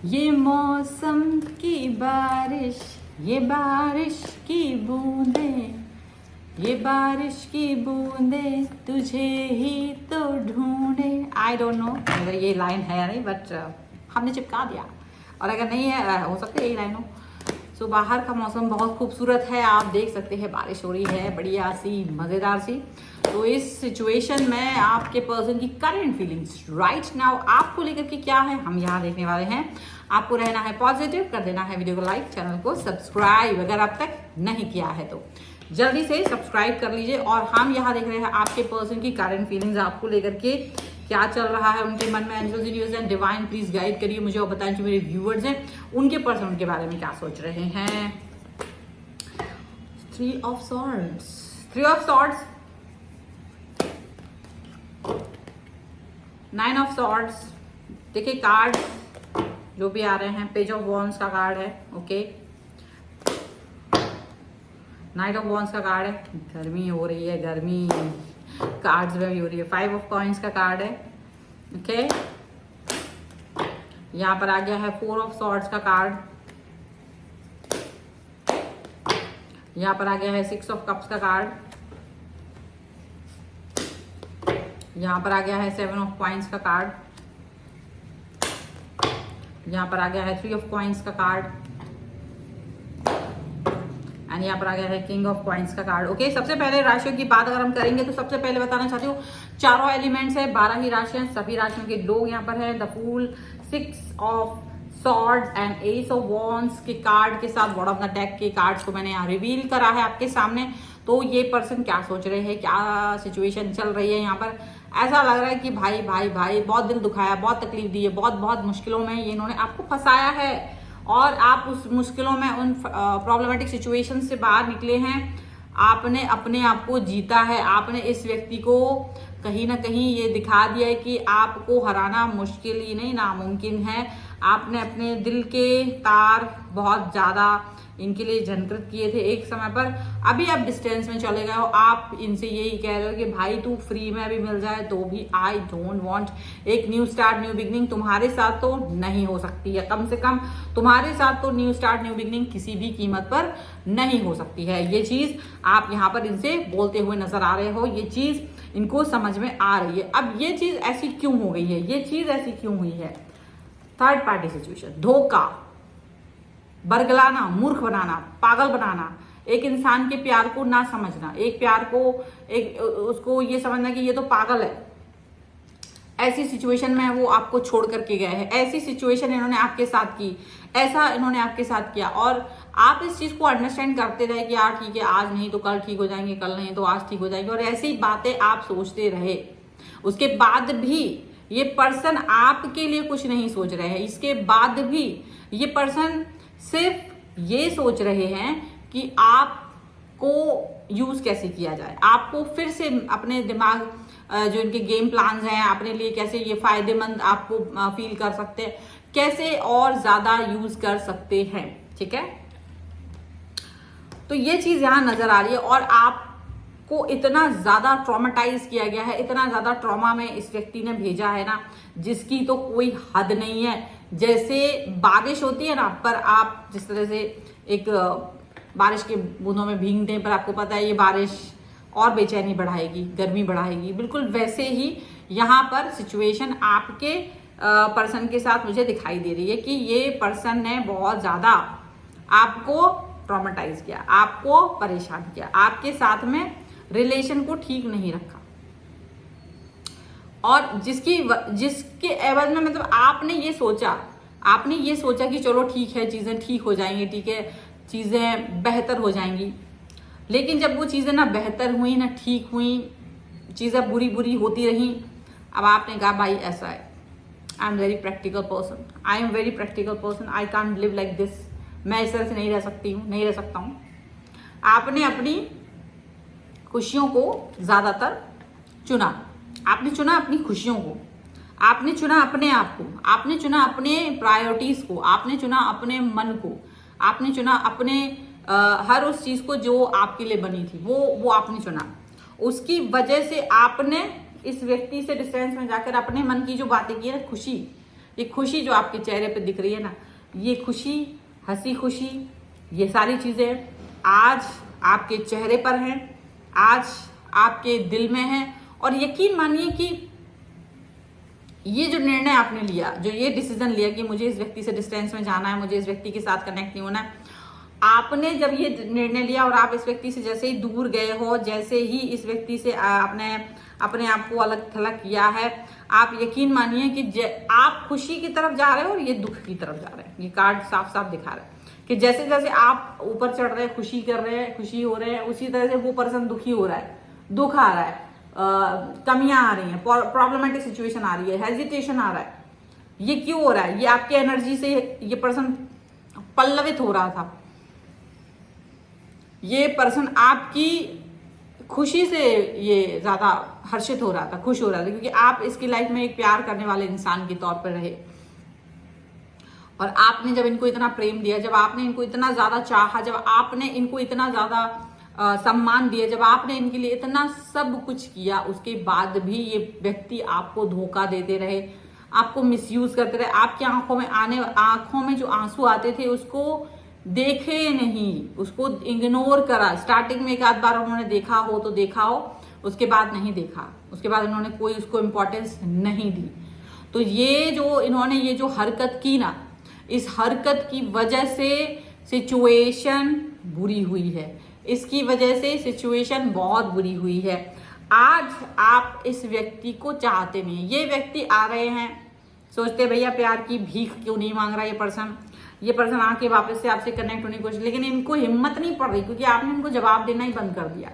ये मौसम की बारिश, ये बारिश की बूंदें, ये बारिश की बूंदें तुझे ही तो ढूंढे। आई डोंट नो अगर ये लाइन है या नहीं, बट हमने चिपका दिया। और अगर नहीं है, हो सकता है यही लाइन हो। सो बाहर का मौसम बहुत खूबसूरत है, आप देख सकते हैं बारिश हो रही है, बढ़िया सी मज़ेदार सी। तो इस सिचुएशन में आपके पर्सन की करंट फीलिंग्स राइट नाउ आपको लेकर के क्या है, हम यहाँ देखने वाले हैं। आपको रहना है पॉजिटिव, कर देना है वीडियो को लाइक, चैनल को सब्सक्राइब अगर अब तक नहीं किया है तो जल्दी से सब्सक्राइब कर लीजिए। और हम यहाँ देख रहे हैं आपके पर्सन की करंट फीलिंग्स आपको लेकर के क्या चल रहा है उनके मन में। Angels universe and divine please guide करिए मुझे और बताएं जो मेरे व्यूअर्स हैं उनके पर्सन उनके बारे में क्या सोच रहे हैं। 3 of swords, 3 of swords, 9 of swords. देखिए कार्ड जो भी आ रहे हैं, पेज ऑफ वॉन्ड्स का कार्ड है, ओके, नाइट ऑफ वॉन्ड्स का कार्ड है, गर्मी हो रही है, गर्मी कार्ड्स में भी हो रही है। 5 ऑफ कॉइंस का कार्ड है, ओके। यहाँ पर आ गया है 4 ऑफ सॉर्ड्स का कार्ड, यहाँ पर आ गया है 6 ऑफ कप्स का कार्ड, यहाँ पर आ गया है 7 ऑफ कॉइंस का कार्ड, यहाँ पर आ गया है 3 ऑफ कॉइंस का कार्ड एंड यहाँ पर आ गया है किंग ऑफ कॉइंस का कार्ड, ओके। सबसे पहले राशियों की बात अगर हम करेंगे तो सबसे पहले बताना चाहती हूँ चारों एलिमेंट्स है, 12 ही राशियां, सभी राशियों के लोग यहाँ पर हैं। The fool, 6 of swords and ace of wands के कार्ड के साथ बॉटम ऑफ द डेक के कार्ड्स को मैंने यहाँ रिवील करा है आपके सामने। तो ये पर्सन क्या सोच रहे हैं, क्या सिचुएशन चल रही है यहाँ पर। ऐसा लग रहा है कि भाई भाई भाई बहुत दिल दुखाया, बहुत तकलीफ दी है, बहुत बहुत मुश्किलों में ये इन्होंने आपको फंसाया है और आप उस मुश्किलों में उन प्रॉब्लमेटिक सिचुएशन से बाहर निकले हैं। आपने अपने आप को जीता है, आपने इस व्यक्ति को कहीं ना कहीं ये दिखा दिया है कि आपको हराना मुश्किल ही नहीं नामुमकिन है। आपने अपने दिल के तार बहुत ज़्यादा इनके लिए झनकृत किए थे एक समय पर, अभी आप डिस्टेंस में चले गए हो। आप इनसे यही कह रहे हो कि भाई तू फ्री में अभी मिल जाए तो भी आई डोंट वांट। एक न्यू स्टार्ट न्यू बिगनिंग तुम्हारे साथ तो नहीं हो सकती है, कम से कम तुम्हारे साथ तो न्यू स्टार्ट न्यू बिगनिंग किसी भी कीमत पर नहीं हो सकती है। ये चीज़ आप यहाँ पर इनसे बोलते हुए नजर आ रहे हो, ये चीज़ इनको समझ में आ रही है। अब ये चीज़ ऐसी क्यों हो गई है, ये चीज़ ऐसी क्यों हुई है। थर्ड पार्टी सिचुएशन, धोखा, बरगलाना, मूर्ख बनाना, पागल बनाना, एक इंसान के प्यार को ना समझना, एक प्यार को एक उसको ये समझना कि ये तो पागल है। ऐसी सिचुएशन में वो आपको छोड़ करके गए हैं, ऐसी सिचुएशन इन्होंने आपके साथ की, ऐसा इन्होंने आपके साथ किया और आप इस चीज को अंडरस्टैंड करते रहे कि यार ठीक है आज नहीं तो कल ठीक हो जाएंगे, कल नहीं तो आज ठीक हो जाएंगे, और ऐसी बातें आप सोचते रहे। उसके बाद भी ये पर्सन आपके लिए कुछ नहीं सोच रहे हैं, इसके बाद भी ये पर्सन सिर्फ ये सोच रहे हैं कि आपको यूज कैसे किया जाए, आपको फिर से अपने दिमाग जो इनके गेम प्लान्स हैं अपने लिए कैसे ये फायदेमंद आपको फील कर सकते हैं, कैसे और ज्यादा यूज कर सकते हैं, ठीक है। तो ये चीज यहां नजर आ रही है और आपको इतना ज्यादा ट्रॉमेटाइज किया गया है, इतना ज्यादा ट्रॉमा में इस व्यक्ति ने भेजा है ना जिसकी तो कोई हद नहीं है। जैसे बारिश होती है ना, पर आप जिस तरह से एक बारिश के बूंदों में भीगते हैं, पर आपको पता है ये बारिश और बेचैनी बढ़ाएगी, गर्मी बढ़ाएगी, बिल्कुल वैसे ही यहाँ पर सिचुएशन आपके पर्सन के साथ मुझे दिखाई दे रही है कि ये पर्सन ने बहुत ज़्यादा आपको ट्रॉमेटाइज किया, आपको परेशान किया, आपके साथ में रिलेशन को ठीक नहीं रखा और जिसके एवज में मतलब आपने ये सोचा कि चलो ठीक है चीज़ें ठीक हो जाएंगी, ठीक है चीज़ें बेहतर हो जाएंगी। लेकिन जब वो चीज़ें ना बेहतर हुई ना ठीक हुई, चीज़ें बुरी बुरी होती रही, अब आपने कहा भाई ऐसा है, I am very practical person, I am very practical person, I can't live like this, मैं इस तरह से नहीं रह सकता हूँ। आपने अपनी खुशियों को ज़्यादातर चुना, आपने चुना अपनी खुशियों को, आपने चुना अपने आप को, आपने चुना अपने प्रायोरिटीज़ को, आपने चुना अपने मन को, आपने चुना अपने हर उस चीज़ को जो आपके लिए बनी थी वो आपने चुना। उसकी वजह से आपने इस व्यक्ति से डिस्टेंस में जाकर अपने मन की जो बातें की है, खुशी ये खुशी जो आपके चेहरे पे दिख रही है ना, ये खुशी, हंसी खुशी, ये सारी चीजें आज आपके चेहरे पर हैं, आज आपके दिल में हैं। और यकीन मानिए कि ये जो निर्णय आपने लिया, जो ये डिसीजन लिया कि मुझे इस व्यक्ति से डिस्टेंस में जाना है, मुझे इस व्यक्ति के साथ कनेक्ट नहीं होना है, आपने जब ये निर्णय लिया और आप इस व्यक्ति से जैसे ही दूर गए हो, जैसे ही इस व्यक्ति से आपने अपने आप को अलग थलग किया है, आप यकीन मानिए कि आप खुशी की तरफ जा रहे हो और ये दुख की तरफ जा रहे हैं। ये कार्ड साफ साफ दिखा रहा है कि जैसे जैसे आप ऊपर चढ़ रहे हैं, खुशी कर रहे हैं, खुशी हो रहे हैं, उसी तरह से वो पर्सन दुखी हो रहा है, दुख आ रहा है, कमियां आ रही हैं, प्रॉब्लमेटिक सिचुएशन आ रही है, हेजिटेशन आ रहा है। ये क्यों हो रहा है? ये आपके एनर्जी से ये पर्सन पल्लवित हो रहा था, ये पर्सन आपकी खुशी से ये ज्यादा हर्षित हो रहा था, खुश हो रहा था, क्योंकि आप इसकी लाइफ में एक प्यार करने वाले इंसान के तौर पर रहे। और आपने जब इनको इतना प्रेम दिया, जब आपने इनको इतना ज्यादा चाहा, जब आपने इनको इतना ज्यादा सम्मान दिया, जब आपने इनके लिए इतना सब कुछ किया, उसके बाद भी ये व्यक्ति आपको धोखा देते रहे, आपको मिसयूज करते रहे, आपकी आंखों में जो आंसू आते थे उसको देखे नहीं, उसको इग्नोर करा। स्टार्टिंग में एक आध बार उन्होंने देखा हो तो देखा हो, उसके बाद नहीं देखा, उसके बाद उन्होंने कोई उसको इम्पोर्टेंस नहीं दी। तो ये जो इन्होंने ये जो हरकत की ना, इस हरकत की वजह से सिचुएशन बुरी हुई है, इसकी वजह से सिचुएशन बहुत बुरी हुई है। आज आप इस व्यक्ति को चाहते नहीं। ये व्यक्ति आ रहे हैं, सोचते भैया प्यार की भीख क्यों नहीं मांग रहा ये पर्सन आके वापस से आपसे कनेक्ट होने की कोशिश, लेकिन इनको हिम्मत नहीं पड़ रही, क्योंकि आपने इनको जवाब देना ही बंद कर दिया।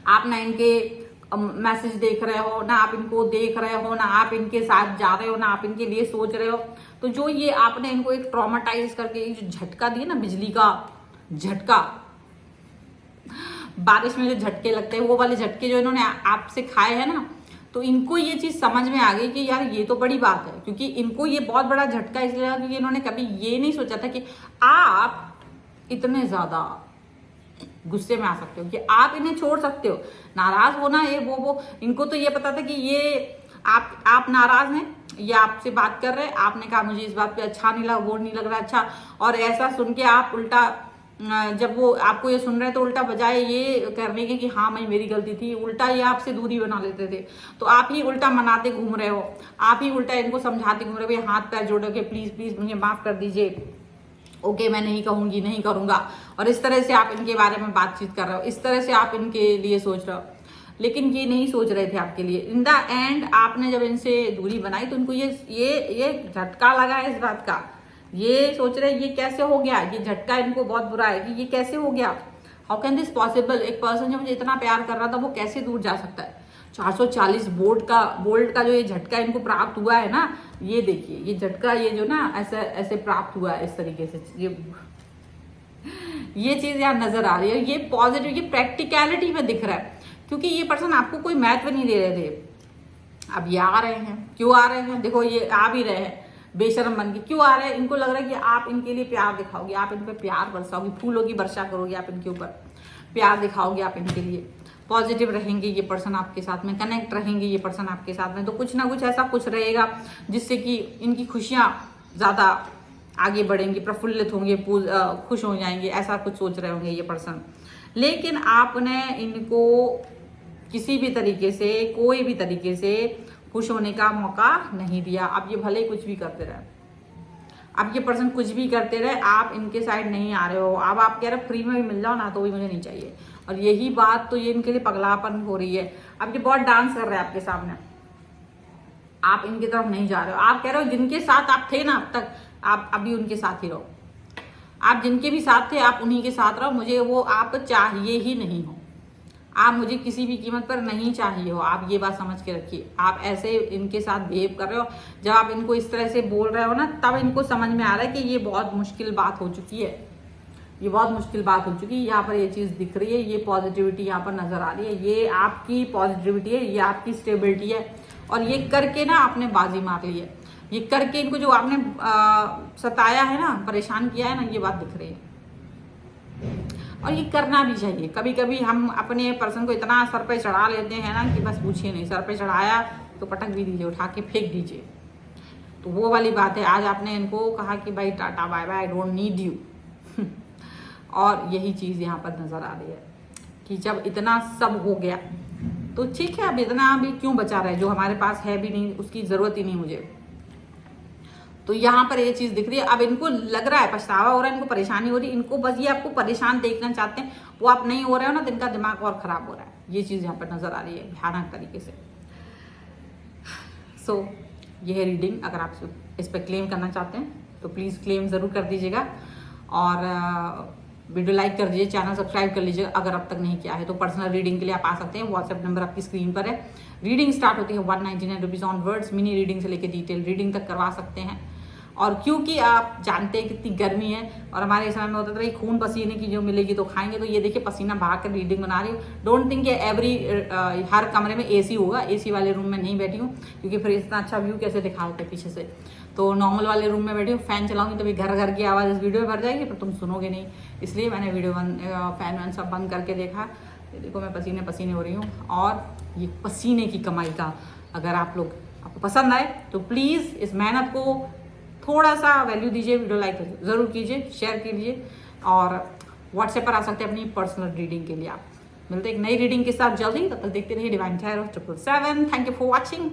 आप ना इनके मैसेज देख रहे हो, ना आप इनको देख रहे हो, ना आप इनके साथ जा रहे हो, ना आप इनके लिए सोच रहे हो। तो जो ये आपने इनको एक ट्रॉमाटाइज करके जो झटका दिया ना, बिजली का झटका, बारिश में जो झटके लगते हैं, वो वाले झटके जो इन्होंने आपसे खाए हैं ना, तो इनको ये चीज समझ में आ गई कि यार ये तो बड़ी बात है। क्योंकि इनको ये बहुत बड़ा झटका इसलिए लगा क्योंकि इन्होंने कभी ये नहीं सोचा था कि आप इतने ज्यादा गुस्से में आ सकते हो, कि आप इन्हें छोड़ सकते हो, नाराज होना ये वो। इनको तो ये पता था कि ये आप नाराज हैं, ये आपसे बात कर रहे हैं, आपने कहा मुझे इस बात पे अच्छा नहीं लगा, वो नहीं लग रहा अच्छा, और ऐसा सुन के आप उल्टा, जब वो आपको ये सुन रहे तो उल्टा बजाय ये करने के कि हाँ मैं मेरी गलती थी, उल्टा ये आपसे दूरी बना लेते थे। तो आप ही उल्टा मनाते घूम रहे हो, आप ही उल्टा इनको समझाते घूम रहे हो, हाथ पैर जोड़ो के प्लीज प्लीज मुझे माफ कर दीजिए, ओके मैं नहीं कहूंगी, नहीं करूंगा। और इस तरह से आप इनके बारे में बातचीत कर रहे हो, इस तरह से आप इनके लिए सोच रहे हो, लेकिन ये नहीं सोच रहे थे आपके लिए। इन द एंड आपने जब इनसे दूरी बनाई तो इनको ये झटका लगा इस बात का, ये सोच रहे ये कैसे हो गया, ये झटका इनको बहुत बुरा है कि ये कैसे हो गया, हाउ कैन दिस पॉसिबल। एक पर्सन जो मुझे इतना प्यार कर रहा था वो कैसे दूर जा सकता है। 440 वोल्ट का जो ये झटका इनको प्राप्त हुआ है ना, ये देखिए ये झटका, ये जो ना ऐसे प्राप्त हुआ है इस तरीके से, ये चीज यहाँ नजर आ रही है। ये पॉजिटिव, ये प्रैक्टिकलिटी में दिख रहा है, क्योंकि ये पर्सन आपको कोई महत्व नहीं दे रहे थे। अब ये आ रहे हैं, क्यों आ रहे हैं, देखो ये आ भी रहे हैं बेशरम बन के, क्यों आ रहे हैं, इनको लग रहा है कि आप इनके लिए प्यार दिखाओगे, आप इन पे प्यार बरसाओगे, फूलों की वर्षा करोगे, आप इनके ऊपर प्यार दिखाओगे, आप इनके लिए पॉजिटिव रहेंगे, ये पर्सन आपके साथ में कनेक्ट रहेंगे, ये पर्सन आपके साथ में, तो कुछ ना कुछ ऐसा कुछ रहेगा जिससे कि इनकी खुशियां ज्यादा आगे बढ़ेंगी, प्रफुल्लित होंगे, खुश हो जाएंगे, ऐसा कुछ सोच रहे होंगे ये पर्सन। लेकिन आपने इनको किसी भी तरीके से, कोई भी तरीके से खुश होने का मौका नहीं दिया। अब ये भले कुछ भी करते रहे, अब ये पर्सन कुछ भी करते रहे, आप इनके साइड नहीं आ रहे हो। अब आप कह रहे फ्री में भी मिल जाओ ना तो भी मुझे नहीं चाहिए, और यही बात तो ये इनके लिए पगलापन हो रही है। अब ये बहुत डांस कर रहे हैं आपके सामने, आप इनकी तरफ नहीं जा रहे हो। आप कह रहे हो जिनके साथ आप थे ना अब तक, आप अभी उनके साथ ही रहो, आप जिनके भी साथ थे आप उन्हीं के साथ रहो, मुझे वो आप चाहिए ही नहीं हो, आप मुझे किसी भी कीमत पर नहीं चाहिए हो। आप ये बात समझ के रखिए। आप ऐसे इनके साथ बिहेव कर रहे हो, जब आप इनको इस तरह से बोल रहे हो ना, तब इनको समझ में आ रहा है कि ये बहुत मुश्किल बात हो चुकी है, ये बहुत मुश्किल बात हो चुकी है। यहाँ पर ये चीज दिख रही है, ये पॉजिटिविटी यहाँ पर नजर आ रही है, ये आपकी पॉजिटिविटी है, ये आपकी स्टेबिलिटी है। और ये करके ना आपने बाजी मार ली है, ये करके इनको जो आपने सताया है ना, परेशान किया है ना, ये बात दिख रही है। और ये करना भी चाहिए। कभी कभी हम अपने पर्सन को इतना सर पे चढ़ा लेते हैं ना कि बस पूछिए नहीं, सर पे चढ़ाया तो पटक भी दीजिए, उठा के फेंक दीजिए। तो वो वाली बात है, आज आपने इनको कहा कि भाई tata bye bye, I don't need you. और यही चीज़ यहाँ पर नज़र आ रही है कि जब इतना सब हो गया तो ठीक है, अब इतना भी क्यों बचा रहे, जो हमारे पास है भी नहीं, उसकी ज़रूरत ही नहीं मुझे। तो यहाँ पर ये चीज़ दिख रही है। अब इनको लग रहा है, पछतावा हो रहा है, इनको परेशानी हो रही है, इनको बस ये आपको परेशान देखना चाहते हैं, वो आप नहीं हो रहे हो ना, तो इनका दिमाग और ख़राब हो रहा है। ये चीज़ यहाँ पर नज़र आ रही है भयानक तरीके से। सो ये है रीडिंग। अगर आप इस पर क्लेम करना चाहते हैं तो प्लीज़ क्लेम ज़रूर कर दीजिएगा, और वीडियो लाइक कर दीजिए, चैनल सब्सक्राइब कर लीजिए अगर अब तक नहीं किया है। तो पर्सनल रीडिंग के लिए आप आ सकते हैं, व्हाट्सएप नंबर आपकी स्क्रीन पर है। रीडिंग स्टार्ट होती है 199 rupees on words, mini reading से लेकर डिटेल रीडिंग तक करवा सकते हैं। और क्योंकि आप जानते हैं कितनी गर्मी है, और हमारे समय में होता था कि खून पसीने की जो मिलेगी तो खाएंगे, तो ये देखिए पसीना बहा कर रीडिंग बना रही हूँ। डोंट थिंक हर कमरे में एसी होगा, एसी वाले रूम में नहीं बैठी हूँ क्योंकि फिर इतना अच्छा व्यू कैसे दिखा होते पीछे से। तो नॉर्मल वाले रूम में बैठी हूँ, फैन चलाऊंगी तभी घर घर की आवाज़ इस वीडियो में भर जाएगी, पर तुम सुनोगे नहीं, इसलिए मैंने वीडियो फैन वैन सब बंद करके देखा। देखो मैं पसीने पसीने हो रही हूँ, और ये पसीने की कमाई का अगर आपको पसंद आए तो प्लीज़ इस मेहनत को थोड़ा सा वैल्यू दीजिए, वीडियो लाइक ज़रूर कीजिए, शेयर कीजिए, और व्हाट्सएप पर आ सकते हैं अपनी पर्सनल रीडिंग के लिए। आप मिलते हैं एक नई रीडिंग के साथ जल्दी, तब तक देखते रहिए divine tarot 777। Thank you for watching.